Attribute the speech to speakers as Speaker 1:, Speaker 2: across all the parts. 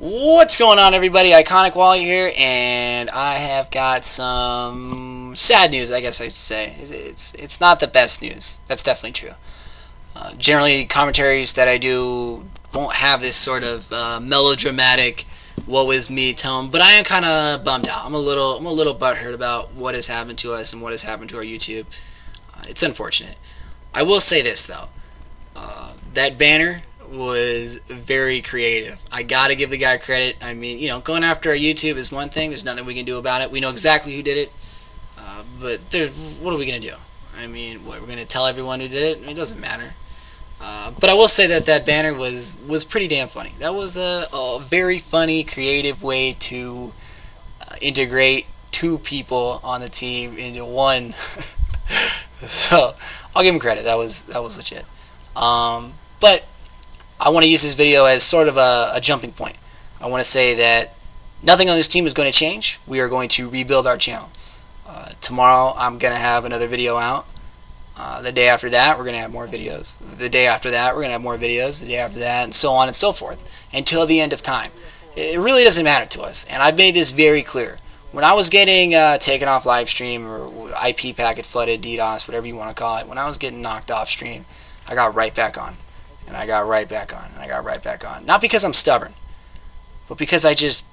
Speaker 1: What's going on, everybody? Iconic Wally here, and I have got some sad news, I guess I should say. It's not the best news. That's definitely true. Generally, commentaries that I do won't have this sort of melodramatic "woe is me" tone, but I am kind of bummed out. I'm a little butthurt about what has happened to us and what has happened to our YouTube. It's unfortunate. I will say this though. That banner was very creative. I gotta give the guy credit. I mean, going after our YouTube is one thing. There's nothing we can do about it. We know exactly who did it, but what are we gonna do? I mean, we're gonna tell everyone who did it? It doesn't matter. But I will say that banner was pretty damn funny. That was a very funny, creative way to integrate two people on the team into one. So I'll give him credit. That was legit. But I want to use this video as sort of a jumping point. I want to say that nothing on this team is going to change. We are going to rebuild our channel. Tomorrow I'm going to have another video out. The day after that we're going to have more videos. The day after that we're going to have more videos. The day after that, and so on and so forth until the end of time. It really doesn't matter to us, and I've made this very clear. When I was getting taken off live stream, or IP packet flooded, DDoS, whatever you want to call it, when I was getting knocked off stream, I got right back on. And I got right back on, and I got right back on. Not because I'm stubborn, but because I just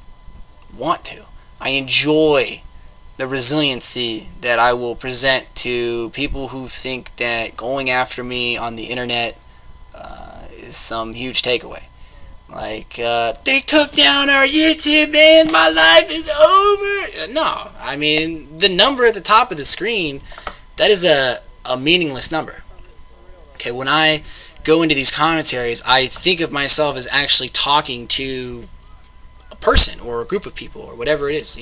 Speaker 1: want to. I enjoy the resiliency that I will present to people who think that going after me on the internet is some huge takeaway. Like, they took down our YouTube, man, my life is over. No, I mean, the number at the top of the screen, that is a meaningless number. Okay, when I go into these commentaries, I think of myself as actually talking to a person or a group of people or whatever it is.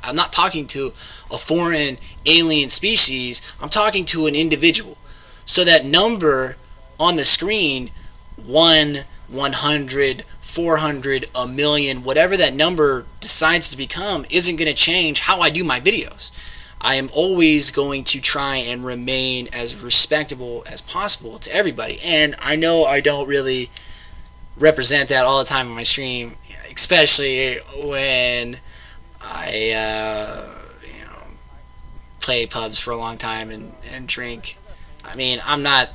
Speaker 1: I'm not talking to a foreign alien species. I'm talking to an individual. So that number on the screen, 1, 100, 400, a million, whatever that number decides to become, isn't going to change how I do my videos. I am always going to try and remain as respectable as possible to everybody. And I know I don't really represent that all the time on my stream, especially when I play pubs for a long time and drink. I mean, I'm not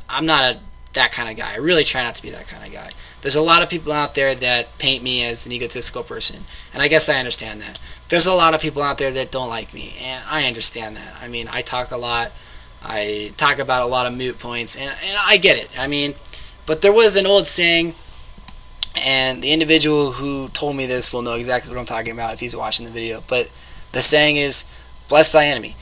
Speaker 1: that kind of guy. I really try not to be that kind of guy. There's a lot of people out there that paint me as an egotistical person, and I guess I understand that. There's a lot of people out there that don't like me, and I understand that. I mean, I talk a lot. I talk about a lot of moot points, and I get it. I mean, but there was an old saying, and the individual who told me this will know exactly what I'm talking about if he's watching the video. But the saying is, "Bless thy enemy,"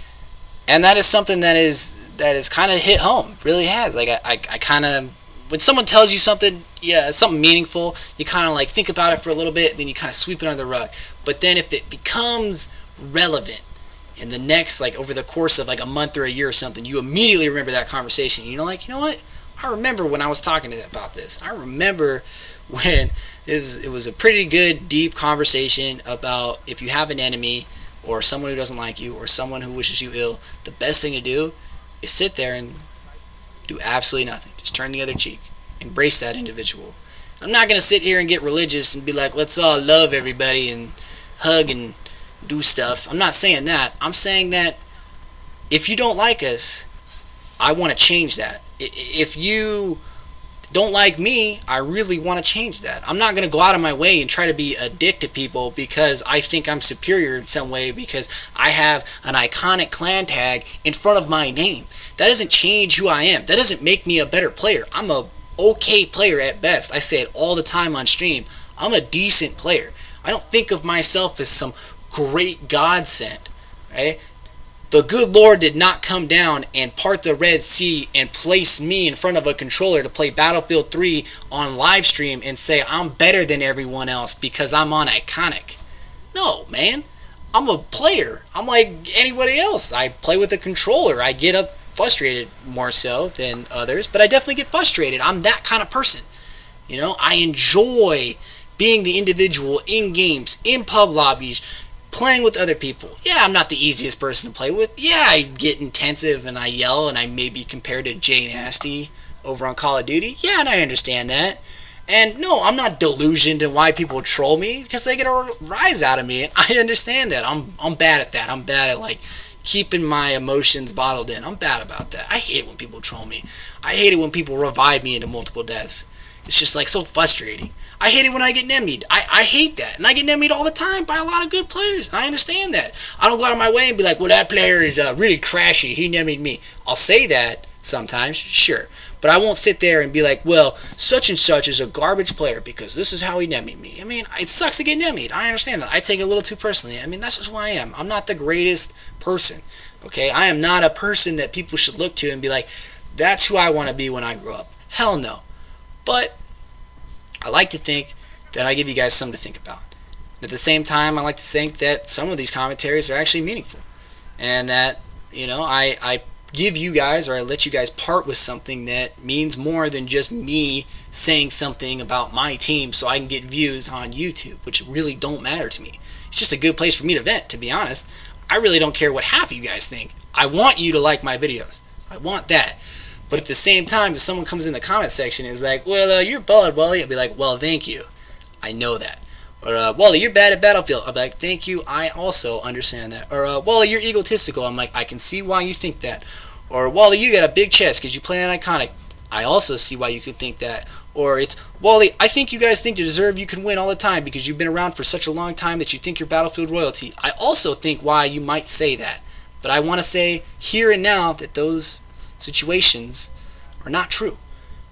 Speaker 1: and that is something that is kind of hit home. Really has. Like I kind of, when someone tells you something, something meaningful, you kind of like think about it for a little bit, then you kind of sweep it under the rug. But then if it becomes relevant in the next, like over the course of like a month or a year or something, you immediately remember that conversation. You know what? I remember when I was talking about this. I remember when it was a pretty good, deep conversation about if you have an enemy or someone who doesn't like you or someone who wishes you ill, the best thing to do is sit there and do absolutely nothing. Just turn the other cheek. Embrace that individual. I'm not going to sit here and get religious and be like, let's all love everybody and hug and do stuff. I'm not saying that. I'm saying that if you don't like us, I want to change that. If you don't like me, I really want to change that. I'm not going to go out of my way and try to be a dick to people because I think I'm superior in some way because I have an iconic clan tag in front of my name. That doesn't change who I am. That doesn't make me a better player. I'm a okay player at best. I say it all the time on stream. I'm a decent player. I don't think of myself as some great godsend, right? The good Lord did not come down and part the Red Sea and place me in front of a controller to play Battlefield 3 on live stream and say I'm better than everyone else because I'm on Iconic. No, man. I'm a player. I'm like anybody else. I play with a controller. I get up frustrated more so than others, but I definitely get frustrated. I'm that kind of person. I enjoy being the individual in games, in pub lobbies, playing with other people. Yeah, I'm not the easiest person to play with. Yeah, I get intensive and I yell and I may be compared to Jay Nasty over on Call of Duty. Yeah, and I understand that. And no, I'm not delusioned in why people troll me, because they get a rise out of me, and I understand that. I'm bad at that. I'm bad at like keeping my emotions bottled in. I'm bad about that. I hate it when people troll me. I hate it when people revive me into multiple deaths. It's just like so frustrating. I hate it when I get nemied. I hate that. And I get nemied all the time by a lot of good players. And I understand that. I don't go out of my way and be like, well, that player is really crashy. He nemied me. I'll say that sometimes, sure. But I won't sit there and be like, well, such and such is a garbage player because this is how he nemied me. I mean, it sucks to get nemied. I understand that. I take it a little too personally. I mean, that's just who I am. I'm not the greatest person. Okay? I am not a person that people should look to and be like, that's who I want to be when I grow up. Hell no. But I like to think that I give you guys something to think about. And at the same time, I like to think that some of these commentaries are actually meaningful. And that, I give you guys, or I let you guys part with something that means more than just me saying something about my team so I can get views on YouTube, which really don't matter to me. It's just a good place for me to vent, to be honest. I really don't care what half of you guys think. I want you to like my videos. I want that. But at the same time, if someone comes in the comment section and is like, well, you're bad, Wally, I'll be like, well, thank you. I know that. Or, Wally, you're bad at Battlefield. I'll be like, thank you, I also understand that. Or, Wally, you're egotistical. I'm like, I can see why you think that. Or, Wally, you got a big chest because you play on Iconic. I also see why you could think that. Or it's, Wally, I think you guys think you deserve you can win all the time because you've been around for such a long time that you think you're Battlefield royalty. I also think why you might say that. But I want to say here and now that those situations are not true.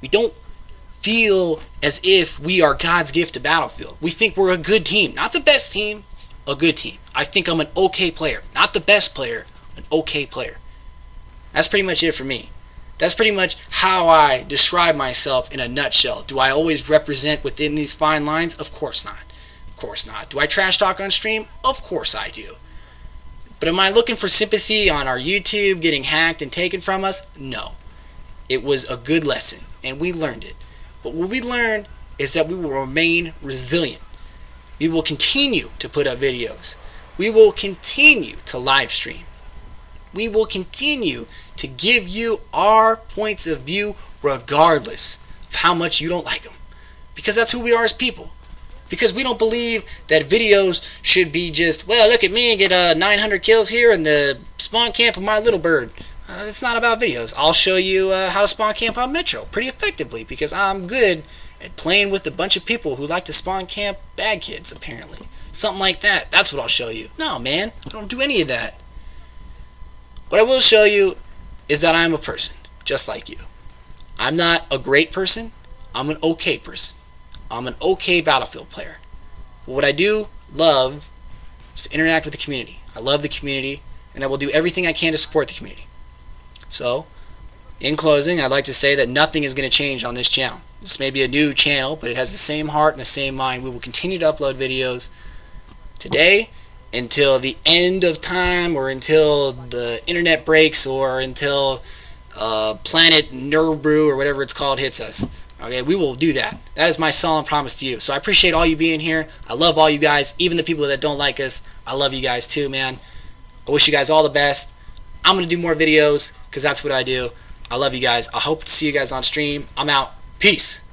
Speaker 1: We don't feel as if we are God's gift to Battlefield. We think we're a good team. Not the best team, a good team. I think I'm an okay player. Not the best player, an okay player. That's pretty much it for me. That's pretty much how I describe myself in a nutshell. Do I always represent within these fine lines? Of course not. Of course not. Do I trash talk on stream? Of course I do. But am I looking for sympathy on our YouTube getting hacked and taken from us? No. It was a good lesson, and we learned it. But what we learned is that we will remain resilient. We will continue to put up videos. We will continue to live stream. We will continue to give you our points of view regardless of how much you don't like them. Because that's who we are as people. Because we don't believe that videos should be just, well, look at me get 900 kills here in the spawn camp of my little bird. It's not about videos. I'll show you how to spawn camp on Metro pretty effectively because I'm good at playing with a bunch of people who like to spawn camp bad kids, apparently. Something like that. That's what I'll show you. No, man. I don't do any of that. What I will show you is that I'm a person, just like you. I'm not a great person. I'm an okay person. I'm an okay Battlefield player. But what I do love is to interact with the community. I love the community, and I will do everything I can to support the community. So, in closing, I'd like to say that nothing is going to change on this channel. This may be a new channel, but it has the same heart and the same mind. We will continue to upload videos today until the end of time, or until the internet breaks, or until planet Nibiru or whatever it's called hits us. Okay, we will do that. That is my solemn promise to you. So I appreciate all you being here. I love all you guys, even the people that don't like us. I love you guys too, man. I wish you guys all the best. I'm going to do more videos because that's what I do. I love you guys. I hope to see you guys on stream. I'm out. Peace.